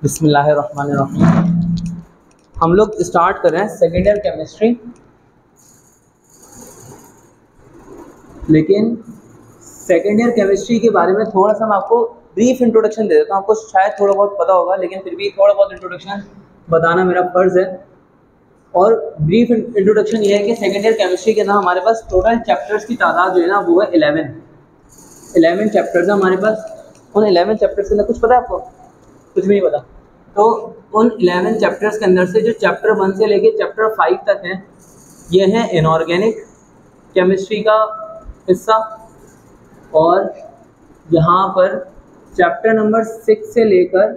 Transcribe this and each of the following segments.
बिस्मिल्लाहिर्रहमानिर्रहीम। हम लोग स्टार्ट कर रहे हैं सेकेंड ईयर केमिस्ट्री, लेकिन सेकेंड ईयर केमिस्ट्री के बारे में थोड़ा सा मैं आपको ब्रीफ इंट्रोडक्शन दे देता हूँ। आपको शायद थोड़ा बहुत पता होगा, लेकिन फिर भी थोड़ा बहुत इंट्रोडक्शन बताना मेरा फ़र्ज़ है। और ब्रीफ इंट्रोडक्शन ये है कि सेकेंड ईयर केमिस्ट्री के अंदर हमारे पास टोटल चैप्टर्स की तादाद जो है ना वो है 11 चैप्टर्स है हमारे पास। उन 11 चैप्टर्स के अंदर कुछ पता है आपको? कुछ भी नहीं पता। तो उन 11 चैप्टर्स के अंदर से जो चैप्टर 1 से लेके चैप्टर 5 तक हैं, ये है इनऑर्गेनिक केमिस्ट्री का हिस्सा। और यहाँ पर चैप्टर नंबर 6 से लेकर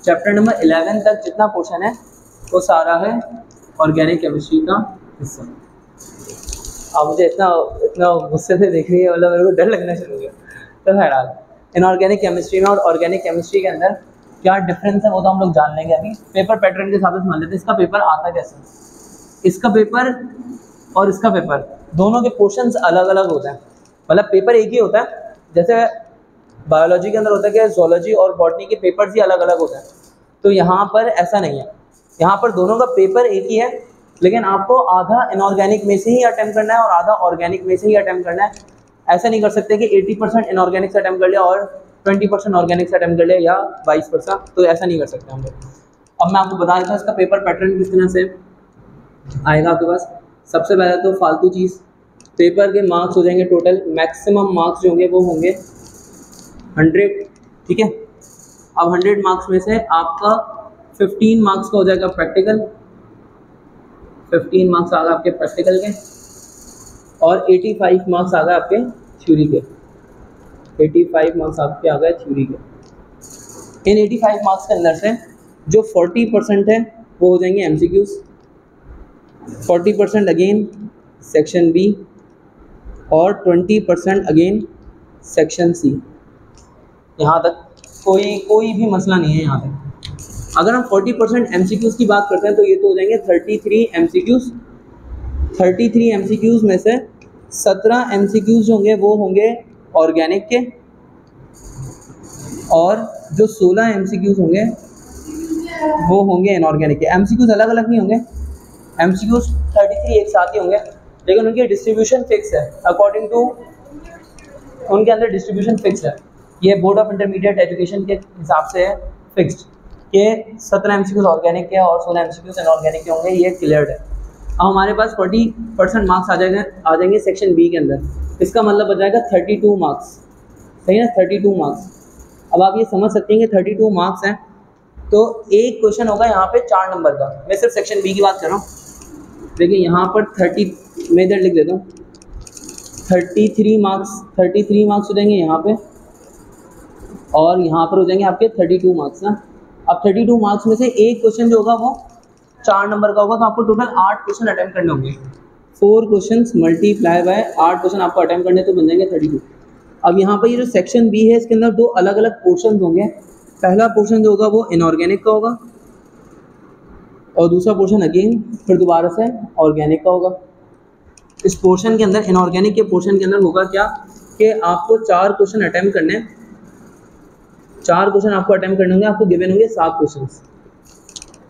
चैप्टर नंबर 11 तक जितना पोर्शन है वो सारा है ऑर्गेनिक केमिस्ट्री का हिस्सा। अब मुझे इतना गुस्से से देख रही है, मतलब मेरे को डर लगना शुरू हो गया। तो बहरहाल इनऑर्गेनिक केमिस्ट्री में और ऑर्गेनिक केमिस्ट्री के अंदर क्या डिफरेंस है वो तो हम लोग जान लेंगे अभी। पेपर पैटर्न के हिसाब से मान लेते हैं। इसका पेपर आता कैसे? इसका पेपर और इसका पेपर दोनों के पोर्शंस अलग अलग होते हैं, मतलब पेपर एक ही होता है। जैसे बायोलॉजी के अंदर होता है कि ज़ूलॉजी और बॉटनी के पेपर्स ही अलग अलग होते हैं, तो यहाँ पर ऐसा नहीं है। यहाँ पर दोनों का पेपर एक ही है, लेकिन आपको आधा इनऑर्गेनिक में से ही अटेम्प्ट करना है और आधा ऑर्गेनिक में से ही अटेम्प्ट करना है। ऐसा नहीं कर सकते कि 80% इनऑर्गेनिक से अटेम्प्ट कर लिया और 20% ऑर्गेनिक से अटेम्प्ट कर लिया या वाइस वर्सा, तो ऐसा नहीं कर सकते हम लोग। अब मैं आपको बता देता हूँ इसका पेपर पैटर्न किस तरह से आएगा आपके पास। सबसे पहले तो फालतू चीज़, पेपर के मार्क्स हो जाएंगे टोटल, मैक्सिमम मार्क्स जो होंगे वो होंगे 100, ठीक है। अब 100 मार्क्स में से आपका 15 मार्क्स का हो जाएगा प्रैक्टिकल, 15 मार्क्स आ गए आपके प्रैक्टिकल के, और 85 मार्क्स आ गए आपके थ्योरी के। 85 मार्क्स आपके आ गए थ्योरी के। इन 85 मार्क्स के अंदर से जो 40% है वो हो जाएंगे MCQs, 40% अगेन सेक्शन बी और 20% अगेन सेक्शन सी। यहाँ तक कोई भी मसला नहीं है यहाँ तक। अगर हम 40% MCQs की बात करते हैं तो ये तो हो जाएंगे 33 MCQs। 33 MCQs में से 17 MCQs जो होंगे वो होंगे ऑर्गेनिक के, और जो 16 MCQs होंगे वो होंगे इनऑर्गेनिक के। MCQs अलग अलग नहीं होंगे, MCQs 33 एक साथ ही होंगे, लेकिन उनकी डिस्ट्रीब्यूशन फिक्स है। अकॉर्डिंग टू उनके अंदर डिस्ट्रीब्यूशन फिक्स है। ये बोर्ड ऑफ इंटरमीडिएट एजुकेशन के हिसाब से है फिक्स्ड कि 17 MCQs ऑर्गेनिक के और 16 MCQs इनऑर्गेनिक के होंगे, ये क्लियर्ड है। अब हमारे पास 40% मार्क्स आ जाएंगे सेक्शन बी के अंदर। इसका मतलब बच जाएगा 32 मार्क्स, सही ना, 32 मार्क्स। अब आप ये समझ सकते हैं कि 32 मार्क्स हैं, तो एक क्वेश्चन होगा यहाँ पे 4 नंबर का। मैं सिर्फ सेक्शन बी की बात कर रहा हूँ। देखिए यहाँ पर 30 मैं इधर लिख देता हूँ, 33 मार्क्स हो जाएंगे यहाँ पे, और यहाँ पर हो जाएंगे आपके 32 मार्क्स ना। अब 32 मार्क्स में से एक क्वेश्चन जो होगा वो 4 नंबर का होगा, तो आपको टोटल 8 क्वेश्चन अटेम्प्ट करने होंगे। 4 क्वेश्चन मल्टीप्लाई बाय 8 क्वेश्चन आपको अटेम्प्ट करने, तो बन जाएंगे 32। अब यहाँ पर ये जो सेक्शन बी है इसके अंदर 2 अलग अलग पोर्शन होंगे। पहला पोर्शन जो होगा वो इनऑर्गेनिक का होगा, और दूसरा पोर्शन अगेन फिर दोबारा से ऑर्गेनिक का होगा। इस पोर्शन के अंदर, इनऑर्गेनिक के पोर्शन के अंदर होगा क्या कि आपको 4 क्वेश्चन अटेम्प्ट करने हैं। 4 क्वेश्चन आपको अटेम्प्ट करने होंगे, आपको गिवन होंगे 7 क्वेश्चन,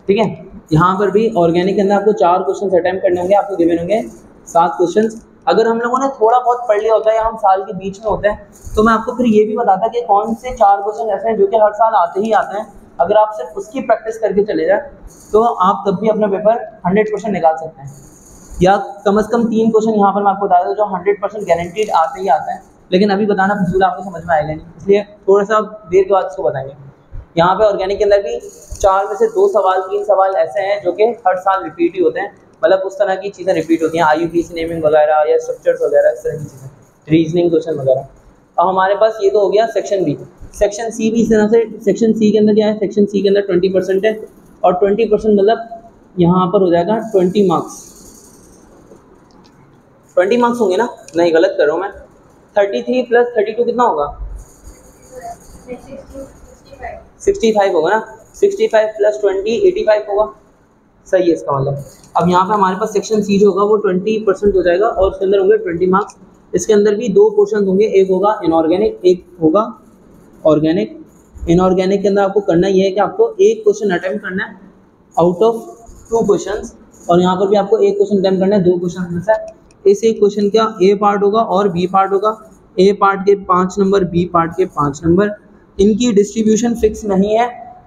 ठीक है। यहाँ पर भी ऑर्गेनिक के अंदर आपको 4 क्वेश्चन अटेम्प्ट करने होंगे, आपको गिवन होंगे 7 क्वेश्चन। अगर हम लोगों ने थोड़ा बहुत पढ़ लिया होता है या हम साल के बीच में होते हैं, तो मैं आपको फिर ये भी बताता कि कौन से 4 क्वेश्चन ऐसे हैं जो कि हर साल आते ही आते हैं। अगर आप सिर्फ उसकी प्रैक्टिस करके चले जाए तो आप तब भी अपना पेपर 100% निकाल सकते हैं, या कम से कम 3 क्वेश्चन यहाँ पर मैं आपको बता दूँ जो 100% गारंटीड आते ही आते हैं। लेकिन अभी बताना फिजूल, आपको समझ में आएगा नहीं, इसलिए थोड़ा सा देर के बाद इसको बताएंगे। यहाँ पे ऑर्गेनिक के अंदर भी 4 में से 2 सवाल 3 सवाल ऐसे हैं जो कि हर साल रिपीट ही होते हैं, मतलब उस तरह की चीज़ें रिपीट होती हैं, IUPAC नेमिंग वगैरह या स्ट्रक्चर्स वगैरह, इस तरह की चीज़ें, रीजनिंग क्वेश्चन वगैरह। अब हमारे पास ये तो हो गया सेक्शन बी। सेक्शन सी भी इस तरह से, सेक्शन सी के अंदर क्या है, सेक्शन सी के अंदर 20% है, और 20% मतलब यहाँ पर हो जाएगा 20 मार्क्स। 20 मार्क्स होंगे ना, नहीं गलत कर रहा हूँ मैं। 33 + 32 कितना होगा? 65 होगा ना। 65 + 20 85 होगा, सही है इसका मतलब। अब यहाँ पे हमारे पास सेक्शन सी जो होगा वो 20% हो जाएगा, और उसके अंदर होंगे 20 मार्क्स। इसके अंदर भी 2 पोर्शन होंगे, एक होगा इनऑर्गेनिक, एक होगा ऑर्गेनिक। इनऑर्गेनिक के अंदर आपको करना ये है कि आपको एक क्वेश्चन अटेम्प्ट करना है आउट ऑफ 2 क्वेश्चंस, और यहाँ पर भी आपको एक क्वेश्चन अटेम्प्ट करना है 2 क्वेश्चन में से। इस एक क्वेश्चन का ए पार्ट होगा और बी पार्ट होगा। ए पार्ट के 5 नंबर, बी पार्ट के 5 नंबर। इनकी डिस्ट्रीब्यूशन फिक्स नहीं है,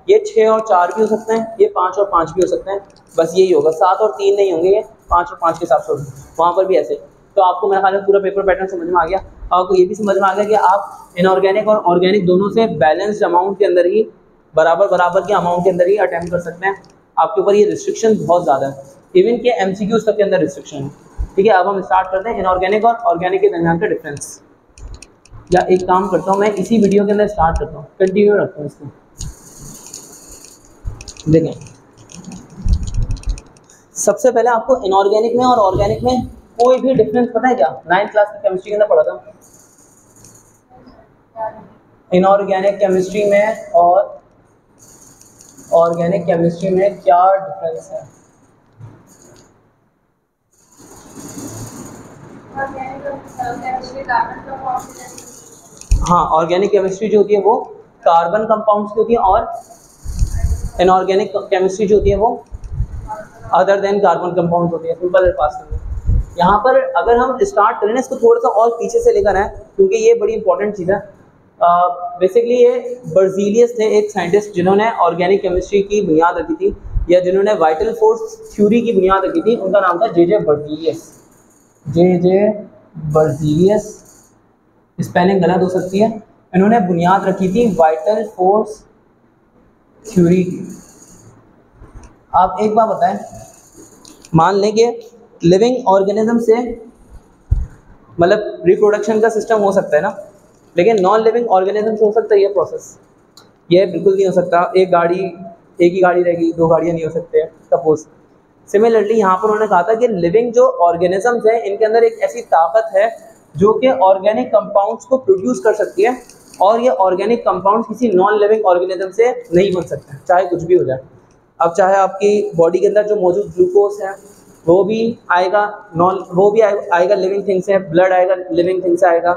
ये 6 और 4 भी हो सकते हैं, ये 5 और 5 भी हो सकते हैं, बस यही होगा। 7 और 3 नहीं होंगे, ये 5 और 5 के हिसाब से होंगे, वहाँ पर भी ऐसे। तो आपको मेरे ख्याल में पूरा पेपर पैटर्न समझ में आ गया। आपको ये भी समझ में आ गया कि आप इनऑर्गेनिक और ऑर्गेनिक दोनों से बैलेंस्ड अमाउंट के अंदर ही, बराबर के अमाउंट के अंदर ही अटेम्प्ट कर सकते हैं। आपके ऊपर ये रिस्ट्रिक्शन बहुत ज़्यादा है, इवन के एमसीक्यूज तक के अंदर रिस्ट्रिक्शन है। ठीक है, अब हम स्टार्ट करते हैं इनऑर्गेनिक और ऑर्गेनिक के दरमियान का डिफरेंस। या एक काम करता हूँ, मैं इसी वीडियो के अंदर स्टार्ट करता हूँ, कंटिन्यू रखता हूँ इसको। देखें, सबसे पहले आपको इनऑर्गेनिक में और ऑर्गेनिक में कोई भी डिफरेंस पता है क्या? 9th क्लास की केमिस्ट्री के अंदर पढ़ा था। इनऑर्गेनिक केमिस्ट्री में और ऑर्गेनिक केमिस्ट्री में क्या डिफरेंस है? हाँ, ऑर्गेनिक केमिस्ट्री जो होती है वो कार्बन कंपाउंड्स की होती है, और इनऑर्गेनिक केमिस्ट्री जो होती है वो अदर देन कार्बन कंपाउंड होती है। सिंपल पास में यहाँ पर अगर हम स्टार्ट करें ना, इसको थोड़ा सा और पीछे से लेकर आए, क्योंकि ये बड़ी इंपॉर्टेंट चीज़ है। बेसिकली ये बर्जीलियस थे, एक साइंटिस्ट जिन्होंने ऑर्गेनिक केमिस्ट्री की बुनियाद रखी थी, या जिन्होंने वाइटल फोर्स थ्योरी की बुनियाद रखी थी। उनका नाम था जे बर्जीलियस। जे बर्जीलियस, स्पेलिंग गलत हो सकती है। इन्होंने बुनियाद रखी थी वाइटल फोर्स थ्योरी की। आप एक बात बताएं, मान लें कि लिविंग ऑर्गेनिज्म से मतलब रिप्रोडक्शन का सिस्टम हो सकता है ना, लेकिन नॉन लिविंग ऑर्गेनिज्म से हो सकता है ये प्रोसेस? ये बिल्कुल नहीं हो सकता। एक ही गाड़ी रहेगी, 2 गाड़ियाँ नहीं हो सकते सपोज। सिमिलरली यहाँ पर उन्होंने कहा था कि लिविंग जो ऑर्गेनिजम्स हैं, इनके अंदर एक ऐसी ताकत है जो कि ऑर्गेनिक कंपाउंड्स को प्रोड्यूस कर सकती है, और ये ऑर्गेनिक कंपाउंड्स किसी नॉन लिविंग ऑर्गेनिज्म से नहीं बन सकते, चाहे कुछ भी हो जाए। अब चाहे आपकी बॉडी के अंदर जो मौजूद ग्लूकोज है वो भी आएगा आएगा लिविंग थिंग से, ब्लड आएगा लिविंग थिंग से आएगा,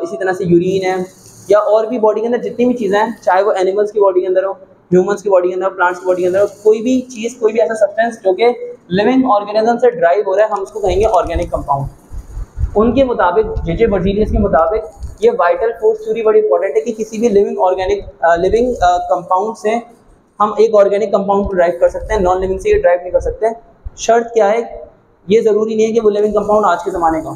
इसी तरह से यूरिन है, या और भी बॉडी के अंदर जितनी भी चीज़ें हैं, चाहे वो एनिमल्स की बॉडी के अंदर हो, ह्यूमंस की बॉडी के अंदर, प्लांट्स की बॉडी के अंदर, कोई भी चीज़, कोई भी ऐसा सब्सटेंस जो कि लिविंग ऑर्गेनिज्म से ड्राइव हो रहा है, हम उसको कहेंगे ऑर्गेनिक कंपाउंड। उनके मुताबिक, जे बर्जीलियस के मुताबिक, ये वाइटल फोर्स थ्योरी बड़ी इंपॉर्टेंट है कि किसी भी लिविंग कंपाउंड से हम एक ऑर्गेनिक कंपाउंड को ड्राइव कर सकते हैं, नॉन लिविंग से ये ड्राइव नहीं कर सकते। शर्त क्या है? ये ज़रूरी नहीं है कि वो लिविंग कंपाउंड आज के ज़माने का,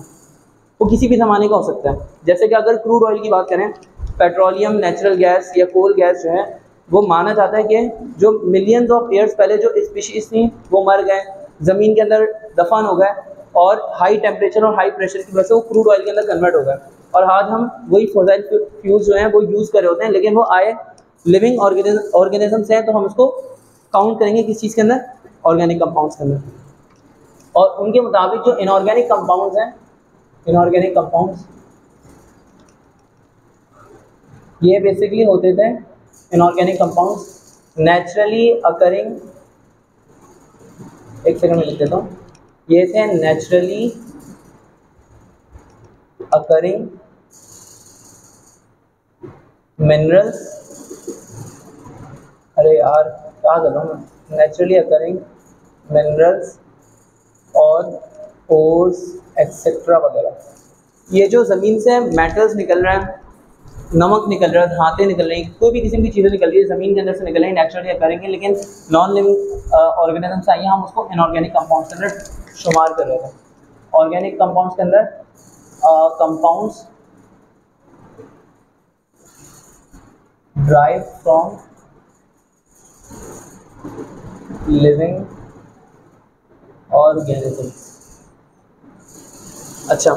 वो किसी भी ज़माने का हो सकता है। जैसे कि अगर क्रूड ऑयल की बात करें, पेट्रोलियम, नेचुरल गैस या कोल गैस जो है, वो माना जाता है कि जो मिलियंस ऑफ ईयर्स पहले जो स्पीशीज़ थी वो मर गए, ज़मीन के अंदर दफन हो गए, और हाई टेम्परेचर और हाई प्रेशर की वजह से वो क्रूड ऑयल के अंदर कन्वर्ट हो गए, और आज हम वही फॉसिल फ्यूल्स जो हैं वो यूज़ कर रहे होते हैं, लेकिन वो आए लिविंग ऑर्गेनिज्म से, तो हम उसको काउंट करेंगे किस चीज़ के अंदर? ऑर्गेनिक कंपाउंड्स के अंदर। और उनके मुताबिक जो इनऑर्गेनिक कंपाउंड्स हैं, इनऑर्गेनिक कंपाउंड्स ये बेसिकली होते थे, इनऑर्गेनिक कंपाउंड्स नेचुरली अकरिंग, एक सेकंड में लिख देता हूँ, ये थे नेचुरली अकरिंग मिनरल्स, अरे यार क्या कर रहा हूँ मैं, नेचुरली अकरिंग मिनरल्स और ओर्स एक्सेट्रा वगैरह। ये जो ज़मीन से मेटल्स निकल रहे हैं, नमक निकल रहा है, धातें निकल रही हैं, कोई भी किस्म की चीज़ें निकल रही है ज़मीन के अंदर से निकल रही है, नेचुरली करेंगे, लेकिन नॉन लिविंग ऑर्गेनिज्म से आइए हम उसको इनऑर्गेनिक कंपाउंड्स के अंदर शुमार कर रहे थे। ऑर्गेनिक कंपाउंड्स के अंदर compounds drive from living organisms. अच्छा,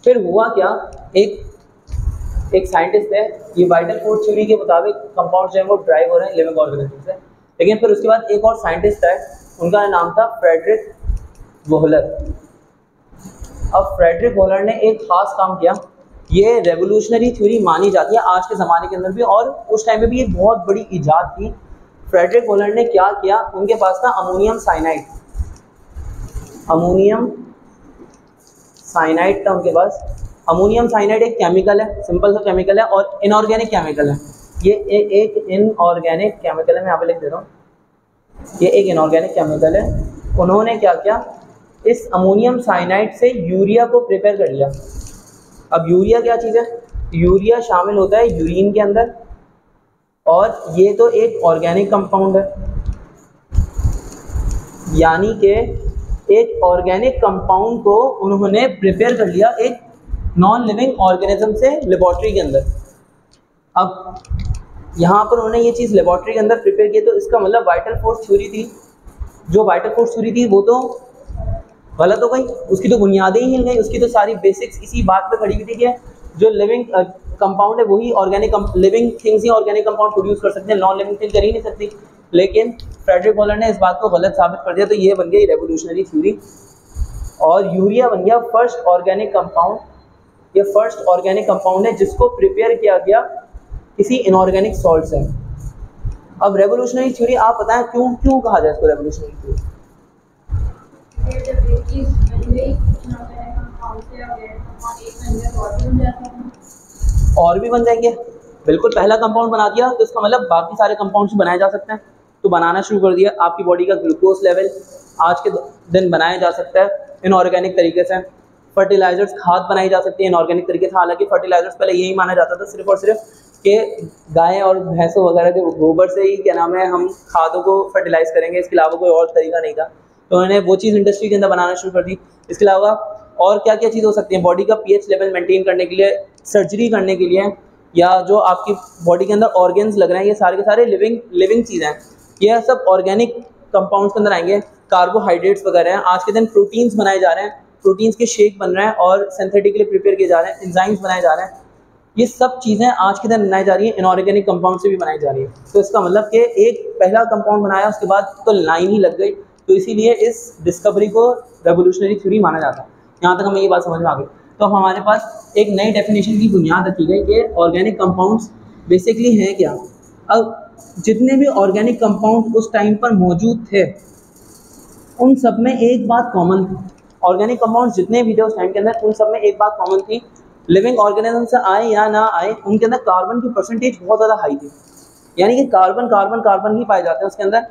फिर हुआ क्या, एक साइंटिस्ट है, ये वाइटल फोर्स थ्योरी के मुताबिक कंपाउंड्स जो है वो ड्राइव हो रहे हैं लिविंग ऑर्गेनिज्म से, लेकिन फिर उसके बाद एक और साइंटिस्ट है, उनका नाम था फ्रेडरिक वोहलर। अब फ्रेडरिक वोहलर ने एक खास काम किया, ये रेवोल्यूशनरी थ्योरी मानी जाती है आज के ज़माने के अंदर भी, और उस टाइम में भी ये बहुत बड़ी इजाद थी। फ्रेडरिक वोहलर ने क्या किया, उनके पास था अमोनियम साइनाइड, अमोनियम साइनाइड था उनके पास। अमोनियम साइनाइड एक केमिकल है, सिंपल सा केमिकल है और इनऑर्गेनिक केमिकल है। ये एक इनऑर्गेनिक केमिकल है, मैं यहाँ पे लिख दे रहा हूँ, ये एक इनऑर्गेनिक केमिकल है। उन्होंने क्या किया, इस अमोनियम साइनाइड से यूरिया को प्रिपेयर कर लिया। अब यूरिया क्या चीज़ है, यूरिया शामिल होता है यूरिन के अंदर, और ये तो एक ऑर्गेनिक कंपाउंड है, यानी कि एक ऑर्गेनिक कंपाउंड को उन्होंने प्रिपेयर कर लिया एक नॉन लिविंग ऑर्गेनिज्म से लेबोरेटरी के अंदर। अब यहाँ पर उन्होंने ये चीज़ लेबोरेटरी के अंदर प्रिपेयर की, तो इसका मतलब वाइटल फोर्स थ्योरी थी, जो वाइटल फोर्स थ्योरी थी वो तो गलत हो गई, उसकी तो बुनियादें ही हिल गई, उसकी तो सारी बेसिक्स इसी बात पे खड़ी हुई थी कि जो लिविंग कंपाउंड है वही ऑर्गेनिक, लिविंग थिंग्स ही ऑर्गेनिक कंपाउंड प्रोड्यूस कर सकते हैं, नॉन लिविंग थिंग कर ही नहीं सकती। लेकिन फ्रेडरिक होलर ने इस बात को गलत साबित कर दिया, तो ये बन गई रेवोल्यूशनरी थ्योरी, और यूरिया बन गया फर्स्ट ऑर्गेनिक कंपाउंड। ये फर्स्ट ऑर्गेनिक कंपाउंड है जिसको प्रिपेयर किया गया किसी इनऑर्गेनिक सॉल्ट से। अब रेवोल्यूशनरी थ्योरी आप बताएं क्यों कहा जाए इसको रेवोल्यूशनरी थ्योरी? और भी बन जाएंगे, बिल्कुल। पहला कंपाउंड बना दिया तो इसका मतलब बाकी सारे कंपाउंड्स बनाए जा सकते हैं, तो बनाना शुरू कर दिया। आपकी बॉडी का ग्लूकोज लेवल आज के दिन बनाया जा सकता है इनऑर्गेनिक तरीके से। फर्टिलाइजर्स, खाद बनाई जा सकती है इनऑर्गेनिक तरीके से। हालांकि फर्टिलाइजर्स पहले यही माना जाता था सिर्फ और सिर्फ कि गाय और भैंसों वगैरह के गोबर से ही क्या नाम है हम खादों को फर्टिलाइज करेंगे, इसके अलावा कोई और तरीका नहीं था। तो उन्होंने वो चीज़ इंडस्ट्री के अंदर बनाना शुरू कर दी। इसके अलावा और क्या क्या चीज़ हो सकती है, बॉडी का पीएच लेवल मेंटेन करने के लिए, सर्जरी करने के लिए, या जो आपकी बॉडी के अंदर ऑर्गन्स लग रहे हैं, ये सारे के सारे लिविंग चीज़ें हैं, ये सब ऑर्गेनिक कंपाउंड्स के अंदर आएंगे। कार्बोहाइड्रेट्स वगैरह हैं, आज के दिन प्रोटीन्स बनाए जा रहे हैं, प्रोटीन्स के शेक बन रहे हैं और सिंथेटिकली प्रिपेयर किए जा रहे हैं, एंजाइम्स बनाए जा रहे हैं। ये सब चीज़ें आज के दिन बनाई जा रही हैं, इनऑर्गेनिक कंपाउंड से भी बनाई जा रही है। तो इसका मतलब कि एक पहला कंपाउंड बनाया, उसके बाद तो लाइन ही लग गई, तो इसीलिए इस डिस्कवरी को रेवोल्यूशनरी थ्योरी माना जाता है। यहाँ तक हमें ये बात समझ में आ गई। तो हमारे पास एक नई डेफिनेशन की बुनियाद रखी गई कि ऑर्गेनिक कंपाउंड्स बेसिकली हैं क्या। अब जितने भी ऑर्गेनिक कंपाउंड उस टाइम पर मौजूद थे उन सब में एक बात कॉमन थी, ऑर्गेनिक कंपाउंड जितने भी थे उस टाइम के अंदर उन सब में एक बात कॉमन थी, लिविंग ऑर्गेनिज्म से आए या ना आए उनके अंदर कार्बन की परसेंटेज बहुत ज़्यादा हाई थी। यानी कि कार्बन ही पाए जाते हैं, उसके अंदर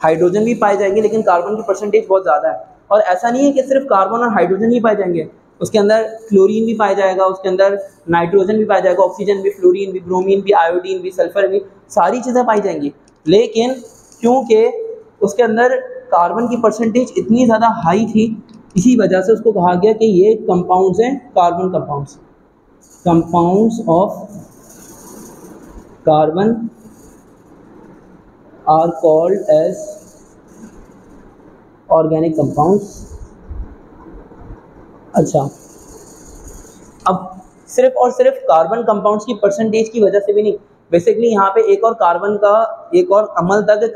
हाइड्रोजन भी पाए जाएंगे लेकिन कार्बन की परसेंटेज बहुत ज़्यादा है। और ऐसा नहीं है कि सिर्फ कार्बन और हाइड्रोजन ही पाए जाएंगे, उसके अंदर क्लोरीन भी पाया जाएगा, उसके अंदर नाइट्रोजन भी पाया जाएगा, ऑक्सीजन भी, फ्लोरीन भी, ब्रोमीन भी, आयोडीन भी, सल्फर भी, सारी चीज़ें पाई जाएंगी। लेकिन क्योंकि उसके अंदर कार्बन की परसेंटेज इतनी ज़्यादा हाई थी, इसी वजह से उसको कहा गया कि ये कंपाउंड्स हैं carbon compounds. Compounds of carbon are called as organic compounds. अच्छा, अब सिर्फ और सिर्फ कार्बन कंपाउंड्स की परसेंटेज की वजह से भी नहीं, बेसिकली यहाँ पे एक और कार्बन का एक और अमल था कि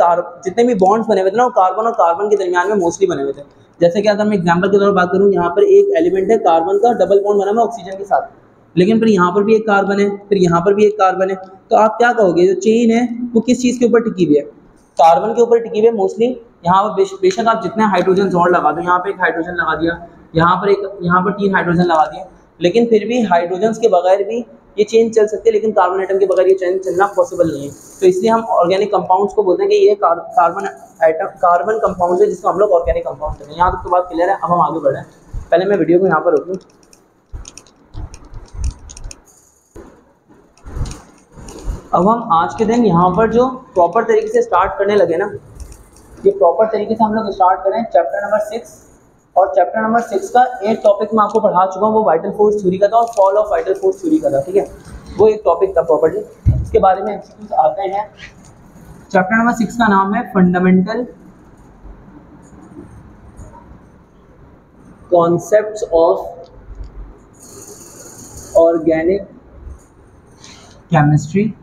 जितने भी बॉन्ड्स बने हुए थे ना वो कार्बन और कार्बन के दरमियान में मोस्टली बने हुए थे। जैसे कि अगर मैं एग्जांपल के तौर पर बात करूँ, यहाँ पर एक एलिमेंट है कार्बन का, डबल बॉन्ड बना हुआ ऑक्सीजन के साथ, लेकिन फिर यहाँ पर भी एक कार्बन है, फिर यहाँ पर भी एक कार्बन है। तो आप क्या कहोगे, जो चेन है वो किस चीज़ के ऊपर टिकी हुई है? कार्बन के ऊपर टिकी हुई है मोस्टली। यहाँ पर बेशक आप जितने हाइड्रोजन और लगा दो, यहाँ पर एक हाइड्रोजन लगा दिया, यहाँ पर 3 हाइड्रोजन लगा दिए, लेकिन फिर भी हाइड्रोजन के बगैर भी ये चेन चल सकती है, लेकिन कार्बन एटम के बगैर ये चेन चलना पॉसिबल नहीं है। तो इसलिए हम ऑर्गेनिक कंपाउंड्स को बोलते हैं कि ये कार्बन कंपाउंड्स है जिसको हम लोग ऑर्गेनिक कंपाउंड कहते हैं। यहाँ तक तो बात क्लियर है। अब हम आगे बढ़ रहे हैं, पहले मैं वीडियो को यहाँ पर रोकूँ। अब हम आज के दिन यहाँ पर जो प्रॉपर तरीके से स्टार्ट करने लगे ना, ये प्रॉपर तरीके से हम लोग स्टार्ट करें चैप्टर नंबर 6, और चैप्टर नंबर 6 का एक टॉपिक मैं आपको पढ़ा चुका हूँ, वो वाइटल फोर्स थ्योरी का था और fall of vital force theory का था। ठीक है, वो एक टॉपिक था प्रॉपर्ली, इसके बारे में एमसीक्यूज आते हैं। चैप्टर नंबर 6 का नाम है fundamental concepts of organic chemistry.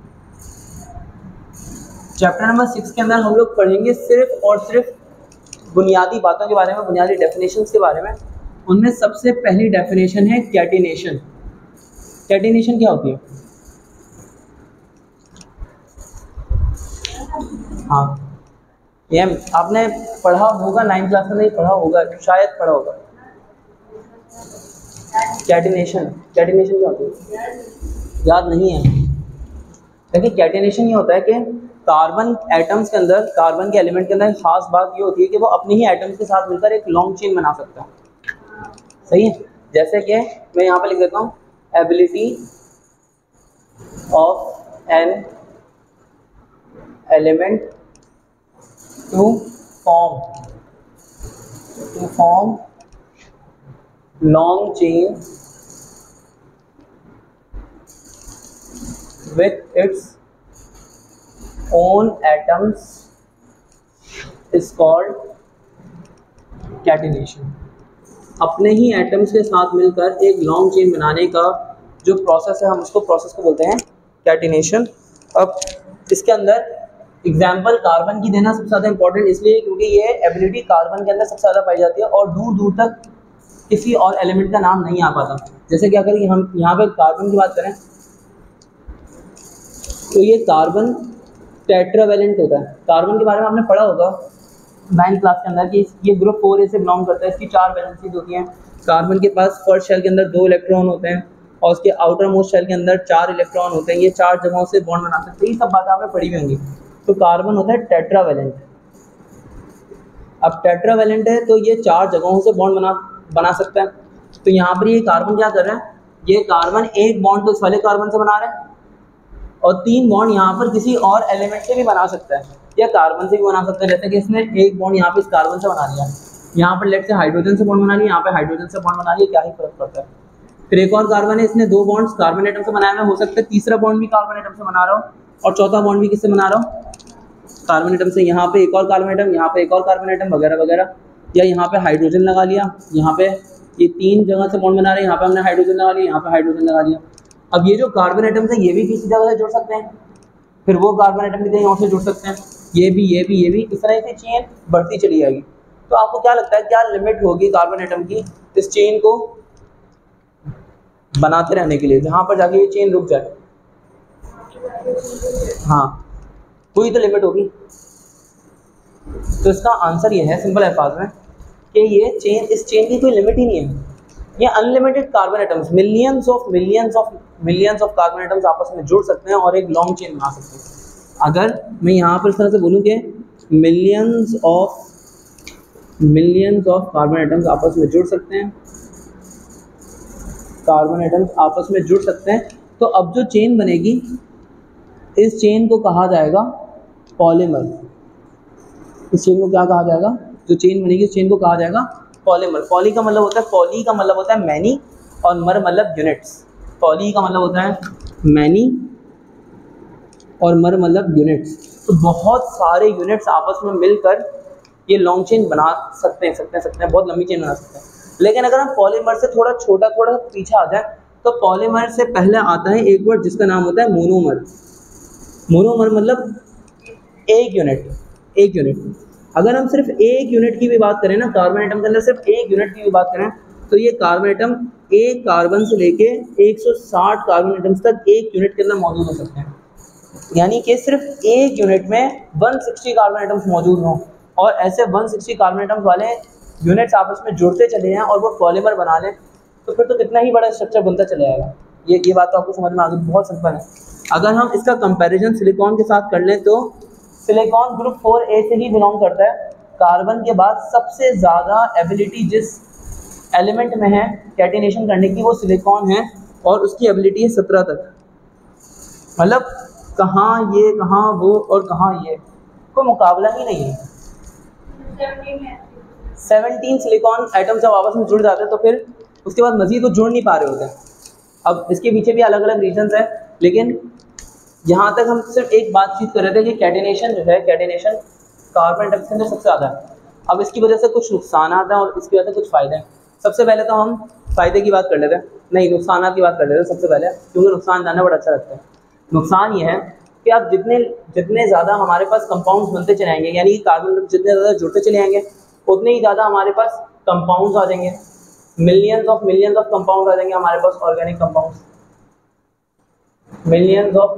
Chapter number 6 के अंदर हम लोग पढ़ेंगे सिर्फ और सिर्फ बुनियादी बातों के बारे में, बुनियादी डेफिनेशंस के बारे में। उनमें सबसे पहली डेफिनेशन है कैटिनेशन। कैटिनेशन क्या होती है? हाँ, ये आपने पढ़ा होगा 9th क्लास में, नहीं पढ़ा होगा, शायद पढ़ा होगा। कैटिनेशन क्या होती है? याद नहीं है? देखिए कैटेनेशन ये होता है कि कार्बन एटम्स के अंदर, कार्बन के एलिमेंट के अंदर खास बात ये होती है कि वो अपने ही एटम्स के साथ मिलकर एक लॉन्ग चेन बना सकता है, सही है। जैसे कि मैं यहाँ पे लिख देता हूँ, ability of an element to form long chain with its own atoms is called catenation। अपने ही एटम्स के साथ मिलकर एक लॉन्ग चेन बनाने का जो प्रोसेस है, हम उसको प्रोसेस को बोलते हैं कैटिनेशन। अब इसके अंदर एग्जाम्पल कार्बन की देना सबसे ज़्यादा इंपॉर्टेंट इसलिए क्योंकि ये एबिलिटी कार्बन के अंदर सबसे ज़्यादा पाई जाती है और दूर दूर तक किसी और एलिमेंट का नाम नहीं आ पाता। जैसे कि अगर हम यहाँ पे कार्बन की बात करें तो ये कार्बन टेट्रावेलेंट होता है। कार्बन के बारे में आपने पढ़ा होगा 9th क्लास के अंदर कि ये ग्रुप 4A से बिलोंग करता है। इसकी 4 वैलेंसीज होती हैं। कार्बन के पास फर्स्ट शेल के अंदर 2 इलेक्ट्रॉन होते हैं और उसके आउटर मोस्ट शेल के अंदर 4 इलेक्ट्रॉन होते हैं। ये 4 जगहों से बॉन्ड बना सकते हैं। ये सब बातें आपने पढ़ी हुई होंगी। तो कार्बन होता है टेट्रावेलेंट। अब टेट्रावेलेंट है तो ये 4 जगहों से बॉन्ड बना सकता है। तो यहाँ पर ये कार्बन क्या कर रहा है, ये कार्बन एक बॉन्ड तो इस वाले कार्बन से बना रहा है और 3 बॉन्ड यहाँ पर किसी और एलिमेंट से भी बना सकता है या कार्बन से भी बना सकता है। जैसे कि इसने एक बॉन्ड यहाँ पे इस कार्बन से बना लिया, यहाँ पर लेट से हाइड्रोजन से बॉन्ड बना लिया, यहाँ पे हाइड्रोजन से बॉन्ड बना लिया, क्या ही फर्क पड़ता है। फिर एक और कार्बन है, इसने 2 बॉन्ड्स कार्बन एटम से बनाया हुआ, हो सकता है तीसरा बॉन्ड भी कार्बन एटम से बना रहा हो और चौथा बॉन्ड भी किससे बना रहा हो, कार्बन एटम से। यहाँ पे एक और कार्बन एटम, यहाँ पे एक और कार्बन एटम वगैरह वगैरह, या यहाँ पे हाइड्रोजन लगा लिया, यहाँ पे ये 3 जगह से बॉन्ड बना रहे हैं, यहाँ पे हमने हाइड्रोजन लगा लिया, यहाँ पे हाइड्रोजन लगा लिया। अब ये जो कार्बन एटम्स है ये भी किसी जगह से जुड़ सकते हैं, फिर वो कार्बन एटम भी कहीं और से जुड़ सकते हैं, ये भी इस तरह से चेन बढ़ती चली जाएगी। तो आपको क्या लगता है क्या लिमिट होगी कार्बन एटम की इस चेन को बनाते रहने के लिए, जहां पर जाके ये चेन रुक जाए? हाँ, कोई तो लिमिट होगी। तो इसका आंसर ये है सिंपल अल्फाज में कि ये चेन, इस चेन की कोई लिमिट ही नहीं है। ये unlimited carbon atoms, millions of carbon atoms आपस में जुड़ सकते हैं और एक लॉन्ग चेन बना सकते हैं। अगर मैं यहाँ पर इस तरह से बोलूँ कि मिलियंस ऑफ कार्बन एटम्स आपस में जुड़ सकते हैं, कार्बन एटम्स आपस में जुड़ सकते हैं, तो अब जो चेन बनेगी इस चेन को कहा जाएगा पॉलीमर। इस चेन को क्या कहा जाएगा, जो चेन बनेगी इस चेन को कहा जाएगा पॉलीमर। पॉली का मतलब होता है, पॉली का मतलब होता है मैनी और मर मतलब यूनिट्स। पॉली का मतलब होता है मैनी और मर मतलब यूनिट्स। तो बहुत सारे यूनिट्स आपस में मिलकर ये लॉन्ग चेन बना सकते हैं, बहुत लंबी चेन बना सकते हैं। लेकिन अगर हम पॉलीमर से थोड़ा छोटा थोड़ा पीछे आ जाए तो पॉलीमर से पहले आता है एक वर्ड जिसका नाम होता है मोनोमर। मोनोमर मतलब एक यूनिट। अगर हम सिर्फ एक यूनिट की भी बात करें ना, कार्बन एटम के अंदर सिर्फ एक यूनिट की भी बात करें तो ये कार्बन एटम एक कार्बन से लेके 160 कार्बन एटम्स तक एक यूनिट के अंदर मौजूद हो सकते हैं। यानी कि सिर्फ एक यूनिट में 160 कार्बन एटम्स मौजूद हों और ऐसे 160 कार्बन एटम्स वाले यूनिट्स आपस में जुड़ते चले जाएं और वो पॉलीमर बना लें, तो फिर तो कितना ही बड़ा स्ट्रक्चर बनता चला जाएगा। ये बात तो आपको समझ में आ गई, बहुत सिंपल है। अगर हम इसका कंपैरिजन सिलिकॉन के साथ कर लें तो सिलिकॉन ग्रुप 4A से ही बिलोंग करता है। कार्बन के बाद सबसे ज़्यादा एबिलिटी जिस एलिमेंट में है कैटिनेशन करने की वो सिलिकॉन है और उसकी एबिलिटी है 17 तक। मतलब कहाँ ये, कहाँ वो और कहाँ ये, कोई मुकाबला ही नहीं है। 17 सिलिकॉन एटम जब आपस में जुड़ जाते हैं तो फिर उसके बाद मज़ीद वो जुड़ नहीं पा रहे होते हैं। अब इसके पीछे भी अलग अलग रीजंस है, लेकिन यहाँ तक हम सिर्फ एक बातचीत कर रहे थे कि कैटिनेशन जो है, कैटिनेशन कार्बन एटम के अंदर सबसे ज़्यादा है। अब इसकी वजह से कुछ नुकसान हैं और इसकी वजह से कुछ फ़ायदे हैं। सबसे पहले तो हम फ़ायदे की बात कर लेते हैं, नहीं नुकसान की बात कर लेते हैं सबसे पहले, क्योंकि नुकसान जानना बड़ा अच्छा लगता है। नुकसान ये है कि अब जितने ज़्यादा हमारे पास कंपाउंड्स बनते चले जाएंगे, यानी कि कार्बन जितने ज़्यादा जुड़ते चले जाएंगे उतने ही ज़्यादा हमारे पास कंपाउंड्स आ जाएंगे। मिलियंस ऑफ कंपाउंड्स आ जाएंगे हमारे पास, organic compounds, millions of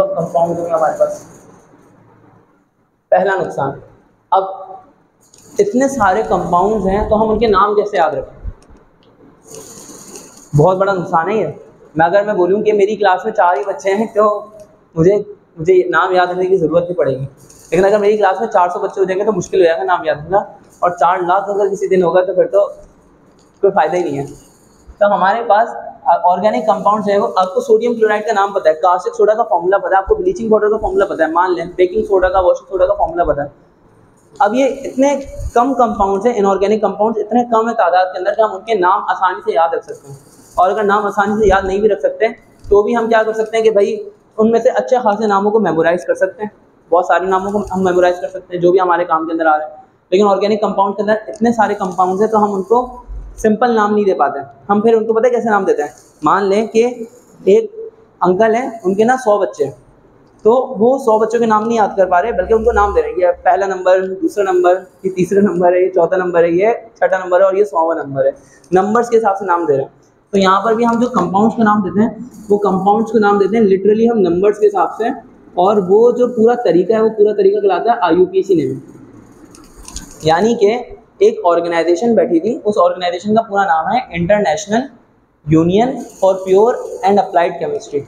compounds होंगे हमारे पास। पहला नुकसान। अब इतने सारे कंपाउंड्स हैं तो हम उनके नाम कैसे याद रखें, बहुत बड़ा नुकसान है ये। अगर मैं बोलूँ कि मेरी क्लास में 4 ही बच्चे हैं तो मुझे मुझे नाम याद रखने की ज़रूरत नहीं पड़ेगी। लेकिन अगर मेरी क्लास में 400 बच्चे हो जाएंगे तो मुश्किल हो जाएगा नाम याद रखना, और 4 लाख अगर किसी दिन होगा तो फिर तो कोई फ़ायदा ही नहीं है। तो हमारे पास ऑर्गेनिक कंपाउंड्स है, वो आपको सोडियम क्लोराइड का नाम पता है, कास्टिक सोडा का फॉर्मूला पता है, आपको ब्लीचिंग पाउडर का फॉर्मूला पता है, मान लें बेकिंग सोडा का, वॉशिंग सोडा का फॉर्मूला पता है। अब ये इतने कम कंपाउंड्स हैं, इनऑर्गेनिक कंपाउंड्स इतने कम है तादाद के अंदर कि हम उनके नाम आसानी से याद रख सकते हैं। और अगर नाम आसानी से याद नहीं भी रख सकते तो भी हम क्या कर सकते हैं कि भाई उनमें से अच्छे खासे नामों को मेमोराइज़ कर सकते हैं, बहुत सारे नामों को हम मेमोराइज़ कर सकते हैं जो भी हमारे काम के अंदर आ रहे हैं। लेकिन ऑर्गेनिक कंपाउंड के अंदर इतने सारे कंपाउंड्स हैं तो हम उनको सिंपल नाम नहीं दे पाते। हम फिर उनको पता है कैसे नाम देते हैं, मान लें कि एक अंकल हैं, उनके ना 100 बच्चे हैं, तो वो 100 बच्चों के नाम नहीं याद कर पा रहे, बल्कि उनको नाम दे रहे हैं, ये पहला नंबर, दूसरा नंबर, ये तीसरा नंबर है, ये चौथा नंबर है, ये छठा नंबर है और ये 100वां नंबर है। नंबर्स के हिसाब से नाम दे रहे हैं। तो यहाँ पर भी हम जो कंपाउंड्स को नाम देते हैं वो कंपाउंड्स को नाम देते हैं लिटरली हम नंबर्स के हिसाब से, और वो जो पूरा तरीका है वो पूरा तरीका कहलाता है IUPAC नेमिंग। यानी कि एक ऑर्गेनाइजेशन बैठी थी, उस ऑर्गेनाइजेशन का पूरा नाम है international union for pure and applied chemistry.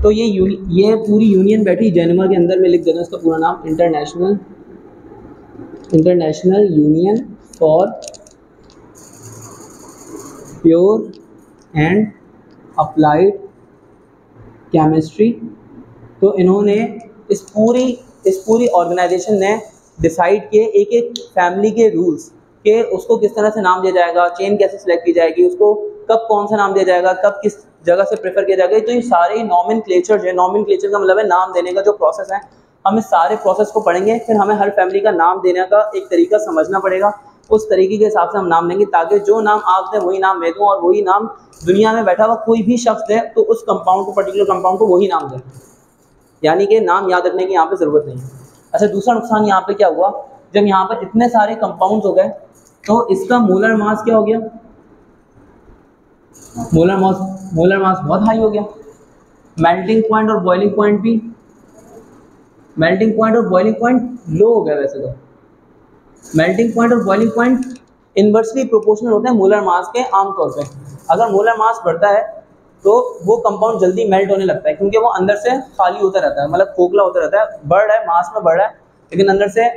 तो ये पूरी यूनियन बैठी जेनेवा के अंदर, में लिख देना इसका पूरा नाम, international union for pure and applied chemistry. तो इन्होंने इस पूरी ऑर्गेनाइजेशन ने डिसाइड किए एक एक फैमिली के रूल्स के, उसको किस तरह से नाम दिया जाएगा, चेन कैसे सिलेक्ट की जाएगी, उसको कब कौन सा नाम दिया जाएगा, कब किस जगह से प्रेफर किया जाएगा। तो ये सारे नॉमेनक्लेचर है, नॉमेनक्लेचर का मतलब है नाम देने का जो प्रोसेस है, हम इस सारे प्रोसेस को पढ़ेंगे। फिर हमें हर फैमिली का नाम देने का एक तरीका समझना पड़ेगा, उस तरीके के हिसाब से हम नाम लेंगे, ताकि जो नाम आप दें वही नाम मैं दूँ, और वही नाम दुनिया में बैठा हुआ कोई भी शख्स दे तो उस कंपाउंड को, पर्टिकुलर कंपाउंड को वही नाम दें। यानी कि नाम याद रखने की यहाँ पे ज़रूरत नहीं है। अच्छा, दूसरा नुकसान यहाँ पे क्या हुआ, जब यहाँ पर इतने सारे कंपाउंड्स हो गए तो इसका मोलर मास क्या हो गया, मोलर मास बहुत हाई हो गया। मेल्टिंग पॉइंट और बॉइलिंग पॉइंट भी, मेल्टिंग पॉइंट और बॉइलिंग पॉइंट लो हो गया। वैसे तो मेल्टिंग पॉइंट और बॉइलिंग पॉइंट इनवर्सली प्रोपोर्शनल होते हैं मोलर मास के आमतौर पे। अगर मोलर मास बढ़ता है तो वो कंपाउंड जल्दी मेल्ट होने लगता है, क्योंकि वो अंदर से खाली होता रहता है, मतलब खोखला होता रहता है, बढ़ रहा है मास में बढ़ रहा है, लेकिन अंदर से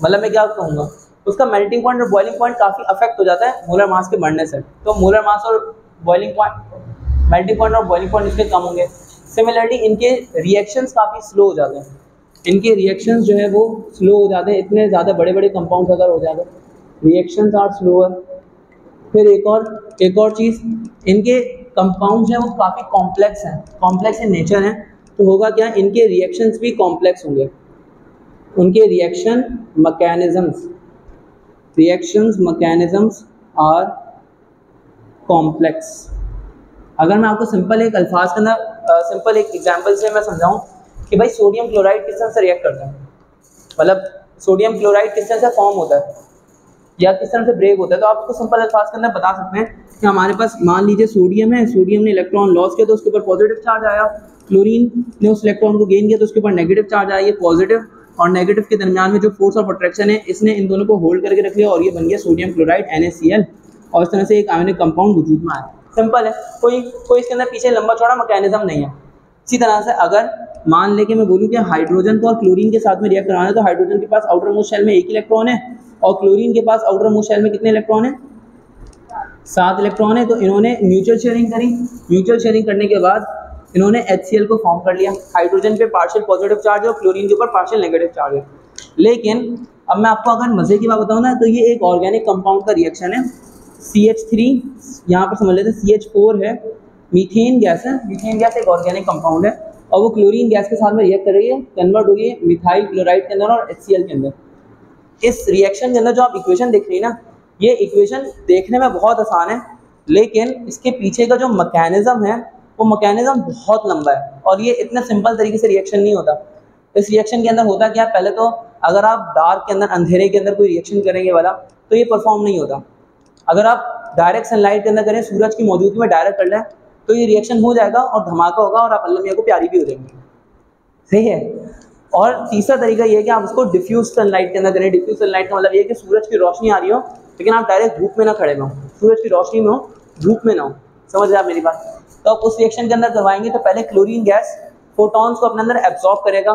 मतलब मैं क्या कहूँगा, उसका मेल्टिंग पॉइंट और बॉइलिंग पॉइंट काफ़ी अफेक्ट हो जाता है मोलर मास के बढ़ने से। तो मोलर मास और बॉइलिंग पॉइंट, मेल्टिंग पॉइंट और बॉइलिंग पॉइंट इसके कम होंगे। सिमिलरली इनके रिएक्शंस काफ़ी स्लो हो जाते हैं, इनके रिएक्शंस जो है वो स्लो हो जाते हैं, इतने ज़्यादा बड़े बड़े कंपाउंड्स अगर हो जाते हैं रिएक्शंस आर स्लोअर। फिर एक और चीज़, इनके कंपाउंड्स हैं वो काफ़ी कॉम्प्लेक्स हैं, कॉम्प्लेक्स इन नेचर हैं। तो होगा क्या, इनके रिएक्शंस भी कॉम्प्लेक्स होंगे, उनके रिएक्शन मैकेनिज्म्स आर कॉम्प्लेक्स। अगर मैं आपको सिंपल एक अल्फाज के अंदर सिंपल एक एग्जांपल से मैं समझाऊं कि भाई सोडियम क्लोराइड किस तरह से रिएक्ट करता है, मतलब सोडियम क्लोराइड किस तरह से फॉर्म होता है या किस तरह से ब्रेक होता है, तो आप उसको सिंपल अल्फाज के अंदर बता सकते हैं कि हमारे पास मान लीजिए सोडियम है, सोडियम ने इलेक्ट्रॉन लॉस किया तो उसके ऊपर पॉजिटिव चार्ज आया, क्लोरीन ने उस इलेक्ट्रॉन को गेन किया तो उसके ऊपर नेगेटिव चार्ज आया। ये पॉजिटिव और नेगेटिव के दरमियान में जो फोर्स ऑफ अट्रैक्शन है, इसने इन दोनों को होल्ड करके रख लिया और ये बन गया सोडियम क्लोराइड NaCl, और इस तरह से एक आयोनिक कंपाउंड वजूद में आया। सिंपल है, कोई इसके अंदर पीछे लंबा चौड़ा मैकेनिज्म नहीं है। इसी तरह से अगर मान लें कि मैं बोलूँ कि हाइड्रोजन को और क्लोरीन के साथ में रिएक्ट कराना है, तो हाइड्रोजन के पास आउटर मोस्ट शेल में एक इलेक्ट्रॉन है और क्लोरीन के पास आउटर मोस्ट शेल में कितने इलेक्ट्रॉन है, 7 इलेक्ट्रॉन है। तो इन्होंने म्यूचुअल शेयरिंग करी, म्यूचुअल शेयरिंग करने के बाद इन्होंने HCl को फॉर्म कर लिया। हाइड्रोजन पे पार्शियल पॉजिटिव चार्ज है और क्लोरीन के ऊपर पार्शियल नेगेटिव चार्ज है। लेकिन अब मैं आपको अगर मजे की बात बताऊँ ना, तो ये एक ऑर्गेनिक कंपाउंड का रिएक्शन है। CH3 यहाँ पर समझ लेते हैं, CH4 है, मीथेन गैस है। मीथेन गैस एक ऑर्गेनिक कंपाउंड है और वो क्लोरीन गैस के साथ में रिएक्ट कर रही है, कन्वर्ट हो गई है मिथाइल क्लोराइड के अंदर और HCl के अंदर। इस रिएक्शन के अंदर जो आप इक्वेशन देख रही है ना, ये इक्वेशन देखने में बहुत आसान है, लेकिन इसके पीछे का जो मैकेनिज्म है वो मैकेनिज्म बहुत लंबा है और ये इतना सिंपल तरीके से रिएक्शन नहीं होता। इस रिएक्शन के अंदर होता क्या है, पहले तो अगर आप डार्क के अंदर, अंधेरे के अंदर कोई रिएक्शन करेंगे वाला, तो ये परफॉर्म नहीं होता। अगर आप डायरेक्ट सनलाइट के अंदर करें, सूरज की मौजूदगी में डायरेक्ट कर लें, तो ये रिएक्शन हो जाएगा और धमाका होगा और आप अल्लाह मियां को प्यारी भी हो जाएंगे। सही है। और तीसरा तरीका ये है कि आप उसको डिफ्यूज सनलाइट के अंदर करें। डिफ्यूज सनलाइट का मतलब ये है कि सूरज की रोशनी आ रही हो, लेकिन आप डायरेक्ट धूप में ना खड़े हो, सूरज की रोशनी में हो, धूप में ना हो। समझ रहे आप मेरी बात? तो आप उस रिएक्शन के अंदर करवाएंगे तो पहले क्लोरीन गैस फोटॉन्स को अपने अंदर एब्जॉर्ब करेगा,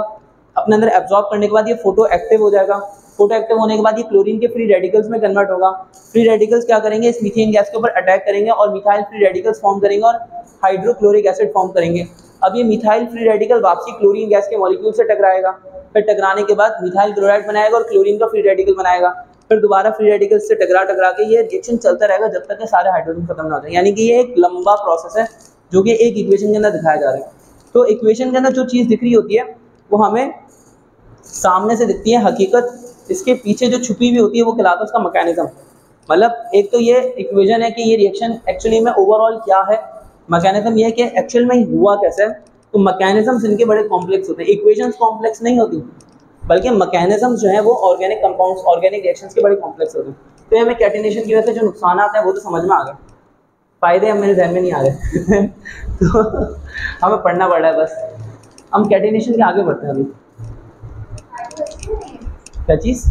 अपने अंदर एब्जॉर्ब करने के बाद ये फोटो एक्टिव हो जाएगा, फोटो एक्टिव होने के बाद ये क्लोरीन के फ्री रेडिकल्स में कन्वर्ट होगा। फ्री रेडिकल्स क्या करेंगे, इस मीथेन गैस के ऊपर अटैक करेंगे और मिथाइल फ्री रेडिकल्स फॉर्म करेंगे और हाइड्रोक्लोरिक एसिड फॉर्म करेंगे। अब ये मिथाइल फ्री रेडिकल वापसी क्लोरीन गैस के मॉलिक्यूल से टकराएगा, फिर टकराने के बाद मिथाइल क्लोराइड बनाएगा और क्लोरीन का फ्री रेडिकल बनाएगा, फिर दोबारा फ्री रेडिकल से टकरा के ये रिएक्शन चलता रहेगा जब तक कि सारे हाइड्रोजन खत्म ना हो जाए। यानी कि ये एक लंबा प्रोसेस है जो कि एक इक्वेशन के अंदर दिखाया जा रहा है। तो इक्वेशन के अंदर जो चीज़ दिख रही होती है वो हमें सामने से दिखती है, हकीकत इसके पीछे जो छुपी हुई होती है वो कहलाता है उसका मैकेनिज्म। मतलब एक तो ये इक्वेशन है कि ये रिएक्शन एक्चुअली में ओवरऑल क्या है, मैकेनिज्म ये है कि एक्चुअल में हुआ कैसे है। तो मैकेनिज्म्स इनके बड़े कॉम्प्लेक्स होते हैं, इक्वेशंस कॉम्प्लेक्स नहीं होती, बल्कि मैकेनिज्म जो है वो ऑर्गेनिक कंपाउंड्स, ऑर्गेनिक रिएक्शंस के बड़े कॉम्प्लेक्स होते हैं। तो हमें कैटिनेशन की वजह से जो नुकसान आते हैं वो तो समझ में आ गए, फ़ायदे हम मेरे ध्यान में नहीं आ रहे तो हमें पढ़ना पड़ रहा है बस। हम कैटिनेशन के आगे बढ़ते हैं अभी। क्या चीज़?